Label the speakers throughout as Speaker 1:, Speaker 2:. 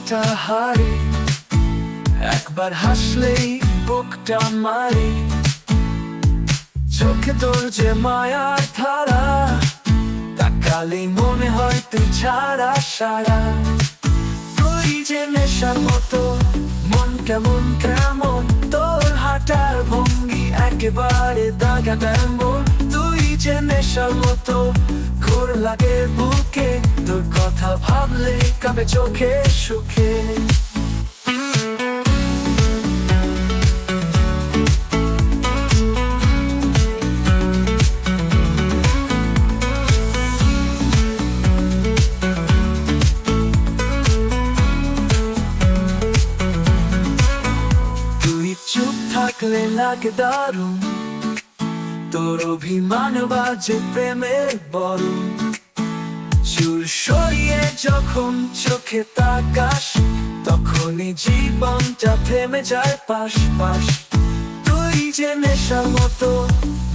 Speaker 1: হাসিটা হারে, একবার হাসলেই বুকটা মারে। চোখে তোর যে মায়ার ধারা, তাকালেই মনে হয় তুই ছাড়া সারা। তুই যে নেশার মতো, মন কেমন কেমন, তোর হাঁটার ভঙ্গি একেবারে দাগা তেমন। তুই যে নেশার মতো, ঘোর লাগে বুকে, তোর কথা ভাবলে কাঁপে চোখে সুখে। চুপ থাকলে লাগে দারুণ, তোর অভিমান বাজে প্রেমের বরণ। চুল সরিয়ে যখন চোখে তাকাস, তখনই জীবনটা থেমে যায় পাশ পাশ। তুই যে নেশার মতো,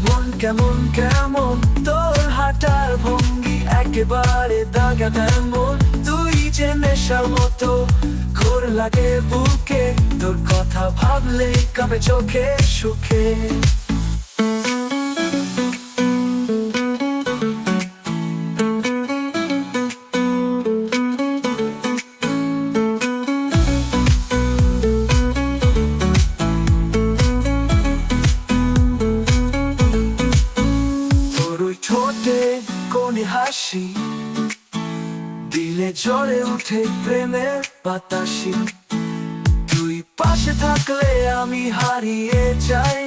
Speaker 1: মন কেমন কেমন, তোর হাঁটার ভঙ্গি একেবারে দাগা তেমন। তুই যে নেশার মতো, ঘোর লাগে বুকে, তোর কথা ভাবলে কাঁপে চোখে সুখে। তোর ওই ঠোঁটে কোণে হাসি, দিলে জ্বলে উঠে প্রেমের বাতাসি। তুই পাশে থাকলে আমি হারিয়ে যাই,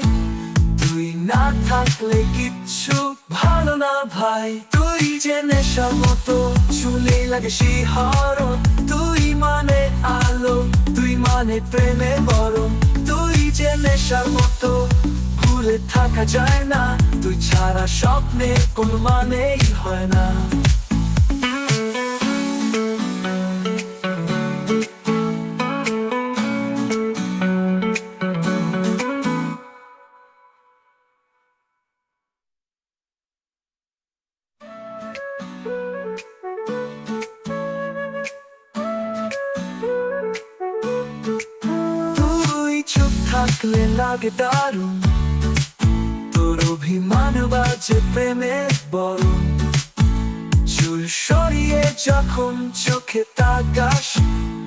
Speaker 1: তুই না থাকলে কিচ্ছু ভালো না ভাই। তুই যে নেশার মতো, চুলে লাগে শিহরণ। তুই মানে আলো, তুই মানে প্রেমের বরণ। তুই যে নেশার মতো, ভুলে থাকা যায় না, তুই ছাড়া স্বপ্নে কোনো মানেই হয় না। থাকলে লাগে দারুণ, তোর অভিমান বাজে প্রেমের বরণ। চুল সরিয়ে যখন চোখে তাকাস,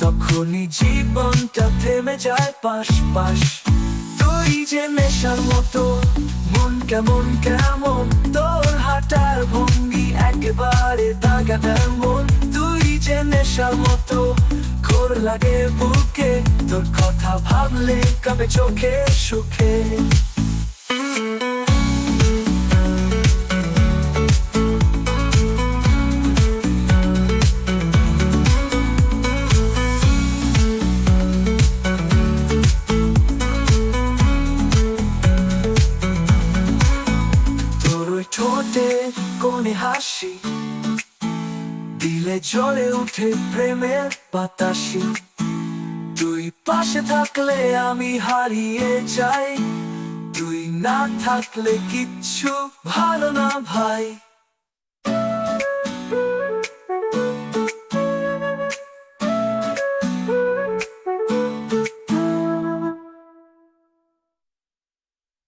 Speaker 1: তখনই জীবনটা থেমে যায় পাশ পাশ। তুই যে নেশার মতো, মন কেমন কেমন, তোর হাঁটার ভঙ্গি একেবারে দাগা তেমন। তুই যে নেশার মতো, ঘোর লাগে বুকে, তোর কথা ভাবলে কাঁপে চোখে সুখে। তোর ওই ঠোঁটে কোণে হাসি, দিলে জ্বলে উঠে প্রেমের বাতাসি। তুই পাশে থাকলে আমি হারিয়ে যাই, তুই না থাকলে কিচ্ছু ভালো না ভাই।